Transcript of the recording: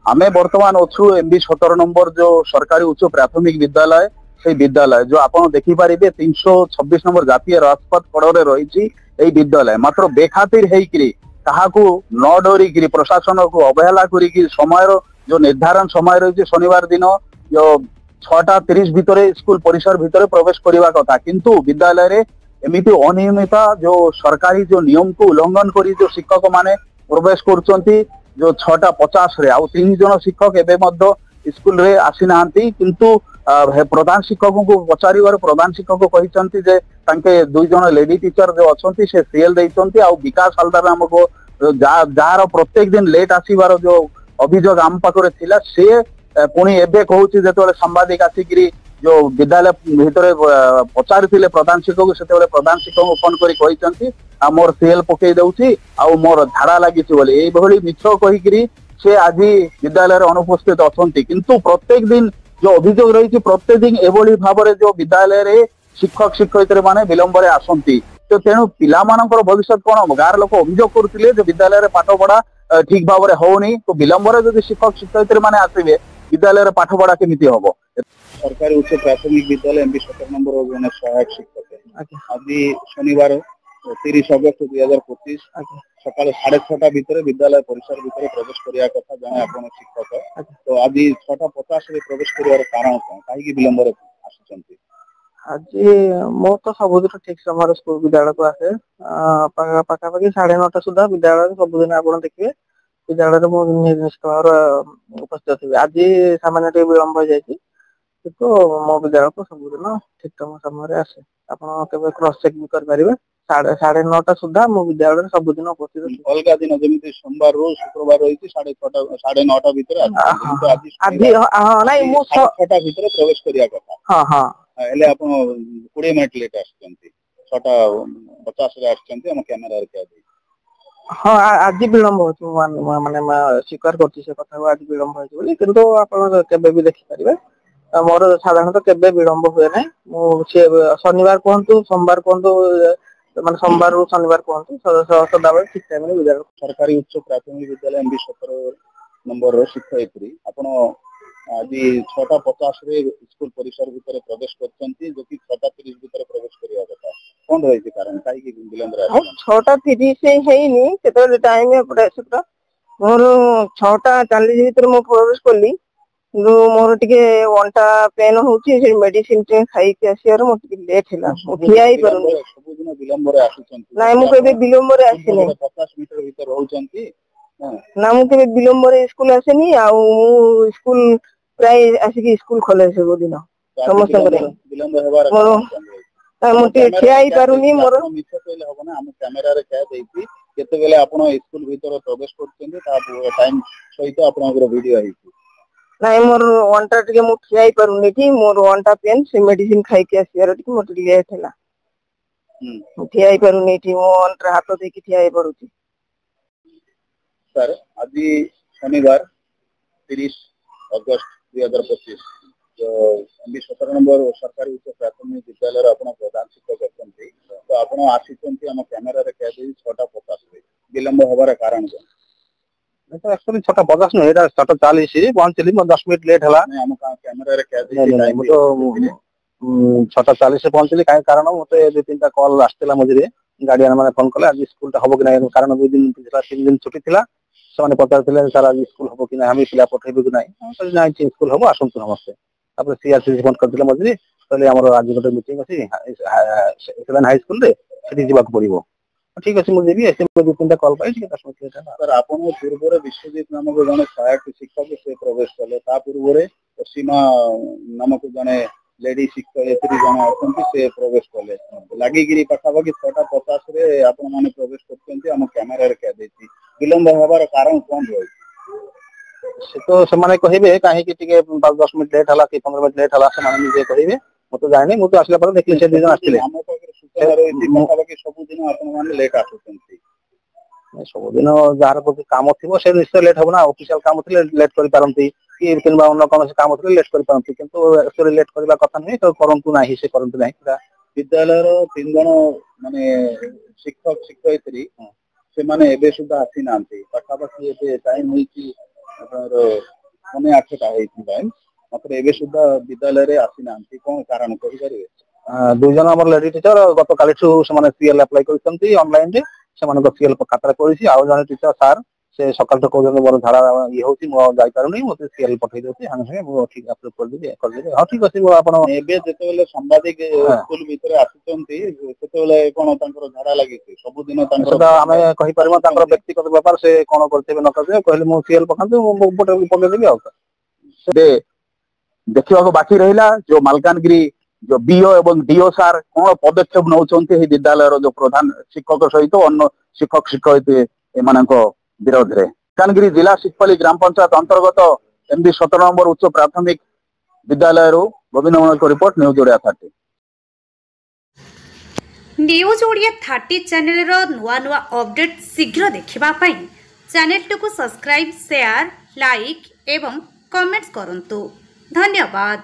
आमे वर्तमान अच्छु एमबी 17 नंबर जो सरकारी उच्च प्राथमिक विद्यालय से विद्यालय जो आप देखिपारे 326 नंबर जातीय राजपथ कड़े रही विद्यालय मात्र बेखातिर होकरी काहाकू न डरिकी प्रशासन को अवहेला करी समय जो निर्धारण समय रही शनिवार दिन जो 6:30 भितर स्कूल परिसर भितर प्रवेश करने कथा किंतु विद्यालय रे एमिति अनियमितता जो सरकारी जो नियम को उल्लंघन करी जो शिक्षक माने प्रवेश करछंती जो 6:50 रे आउ 3 जन शिक्षक एबे मध्य स्कूल रे आसी नांती किंतु प्रधान शिक्षक को पचारिवार प्रधान शिक्षक कहिसंती जे तांके 2 जन लेडी टीचर जो अछंती से सीएल दैछंती आउ विकास हलदार हमको जार प्रत्येक दिन लेट आसीबार जो अभियोग आम पाखरे थिला से पुणी एबे कहूची जेतोले सांबादिक आसिकरी जो विद्यालय भितर पचारि प्रधान शिक्षक से प्रधान शिक्षक फोन करी कहिसंती आ मोर सीएल पकई दउची आ मोर झाड़ा लागिची बोली एई भली मिछ कहिकरी से आज विद्यालय रे अनुपस्थित अछंती किंतु प्रत्येक दिन जो अभियोग रही प्रत्येक दिन एभली भाव जो विद्यालय रे शिक्षक शिक्षयित्री माने विलंब रे आसंती तो तेणु पिला मानकर भविष्य कौन गार लोक अभियोग करथिले जे विद्यालय रे पाठ पढ़ा ठीक भाव में होनी तो विलंब रे जदि शिक्षक शिक्षयित्री माने आसीबे विद्यालय रे पाठ पढ़ा केमिति हबो सरकारी उच्च प्राथमिक विद्यालय एमबी 17 नंबर जने सहायक शिक्षक आज शनिवार 30 अगस्त 2025 सकाल 6:30 भितर विद्यालय परिसर भितर प्रवेश करिया कथा जने आपण शिक्षक तो आज 6:50 रे प्रवेश करिवार कारण कोन काहे कि विलंब रे आसुचंती आज मो तो सबुदिन ठीक समय स्कूल विद्यालय को आसे पाखापाखि 9:30 सुधा विद्यालय सबुदिन आप देखिए विद्यालय निश्चित भाव उपस्थित थे आज सामान्य टे विलंब हो जाए तो मो विद्यालय को सबुदिन ठीक समय आसे आप क्रॉस चेक भी कर 9:30 सुधा मो विद्यालय सबुदिन उपस्थित अलग दिन जमी सोमवार रो शुक्रवार रही 9:30 9:30 भितर आज नहीं मु 6:30 भितर प्रवेश करिया कथा हां हां हेले आपण 20 मिनिट लेट आछंती 6:50 रे आछंती हम कैमरा रे क्या हाँ आज विलंब हो माने स्वीकार करती से कथा आज विलंब हो बोली किंतु आपण केबे भी देखि परिबे मोर साधारणतः केबे विलंब हुए नै मु शनिवार कहंतु सोमवार कहंतु माने सोमवार रु शनिवार कहंतु सदाबेले ठीक टाइम रे विद्यालय सरकारी उच्च प्राथमिक विद्यालय एमबी 17 नंबर रो शिक्षयित्री आपण आज 6:50 रे स्कूल परिसर भितर प्रवेश करछंती जो कि 6:30 भितर प्रवेश करिया कथा कोन रही कारण काई कि विलंब रे 6:30 से हेइनी केते टाइम पड़े सुता मोर 6:40 भितर मो प्रवेश करली मोर टिके वंटा पेन होची से मेडिसिन टे खाई के आसियार मो टिके लेट हिला उठिया ही परु सब दिन विलंब रे आसुचंती नाही मो केबे विलंब रे आसीनी 50 मीटर भीतर रहउचंती ना मो केबे विलंब रे स्कूल आसेनी आ स्कूल प्राय आसी स्कूल खोले सब दिन समस्त करे विलंब हेबार मो टिके ठिया ही पारुनी मोर मिछ कहले होबो ना हम कैमरा रे क्या देइती केते बेले आपण स्कूल भीतर प्रवेश करछंती ता टाइम सहित आपनकर वीडियो आइती नहीं मोर वंटा टिके मु ठिया ही पारुनी थी मोर वंटा पेन से मेडिसिन खाई के आसियार टिके मोर टिके लेट हैला ठिया ही पारुनी थी मो वंटा हाथ दे के ठिया ही परुची सर आज शनिवार 30 अगस्त 2025 जो एमबी 17 नंबर सरकारी उच्च प्राथमिक विद्यालय आपण प्रधान शिक्षक अछंती तो आपण आसीचंती हम कैमरा रे क्या देई 6:50 रे विलंब होबार कारण को तो एक्चुअली 6:50 नहीं एटा 6:40 पहुंचली म 10 मिनिट लेट हला नहीं हम कैमरा रे क्या देई टाइम तो 6:40 से पहुंचली काहे कारण मते 2-3टा कॉल आस्तेला मझिरे गार्डियन माने फोन कले आज स्कूल ता हबो कि नहीं कारण 2 दिन पिछला 3 दिन छुट्टी थिला सने पचारथिले सर आज स्कूल हबो कि नहीं हम पिला पठेबे कि नहीं नहीं स्कूल हबो आसंतु नमस्ते तापर सीआरसी फोन करथिले मझिरे कहले हमर आज गोटे मीटिंग अछि 7 हाई स्कूल रे सेठी जिबाक पड़िबो ठीक अछि मु देबी ऐसे 2-3टा कॉल पाई ठीक 10 मिनिट सर आपण पूर्व विश्वजीत नामक जने सहायक शिक्षक से प्रवेश कले ता पूर्व रे सीमा नामक जने लेडी शिक्षयित्री जने अछंती से प्रवेश कले लागि गिरी पाखाबाकी 6:50 रे आपण माने प्रवेश करछंती हम कैमरा रे क्या देती विलंब होबार कारण कोन होय से तो समाने कहिबे काहे कि टिके 5-10 मिनिट लेट हला कि 15 मिनिट लेट हला समाने निजे कहिबे मो तो जाने मु तो आसला पर देखले से दिन आस्थिले हम पाखरे सूचना रही पाखाबाकी सब दिन आपण माने लेट आछंती सब दिन जार प्रति काम थिबो से निश्चय लेट होबना ऑफिशियल काम थिले लेट करि पारंती कि किनबा अन्य कोन से काम थिले लेट करि पारंती किंतु एक्चुअली लेट करबा कथा नहीं तो करंतु नाही से करंतु नाही पूरा विद्यालय रो 3 जन माने शिक्षक शिक्षयित्री से माने एबे सुधा आसी नांती पाखाबाकी एते टाइम होईची मने 8टा मात्र एबे सुद्धा विद्यालय रे आसी नांती कोन कारण कहि परिबे 2 जन हमर लेडी टीचर गत कालीठू से सीएल अप्लाई करछंती ऑनलाइन रे से सीएल खाता करछि आ जने टीचर सर से सकाल तो कहउछन मोर झाड़ा ये होछि मो जाई पारुनी मते सीएल पठै देछि हंगे मो ठीक अप्रूव कर देबे हां ठीक अछि मो आपण एबे जेतेबेले संवादिक स्कूल भीतर आसीचंती सेतेबेले कोन तांकर झाड़ा लागिछि सब दिन तांकर हमें कहि परबो तांकर व्यक्तिगत व्यापार से कोन करथिबे न करथिबे कहले मो सीएल पखांतु मो पठै देबी आ से देखिबा को बाकी रहिला जो मालकानगिरी जो बीओ एवं डीओ सार कौन पदक्षेप नौचंती हे विद्यालय जो प्रधान शिक्षक सहित अन्य शिक्षक शिक्षयित्री एमानक विरोध रे मालकानगिरी जिला शिखपल्ली ग्राम पंचायत अंतर्गत एमबी 17 नंबर उच्च प्राथमिक विद्यालय गोविंद मणल को report news Odia 30 news Odia 30 channel रो नुआ नुआ अपडेट शीघ्र देखिबा पई चैनल को सब्सक्राइब शेयर लाइक एवं कमेंट्स करंतु धन्यवाद।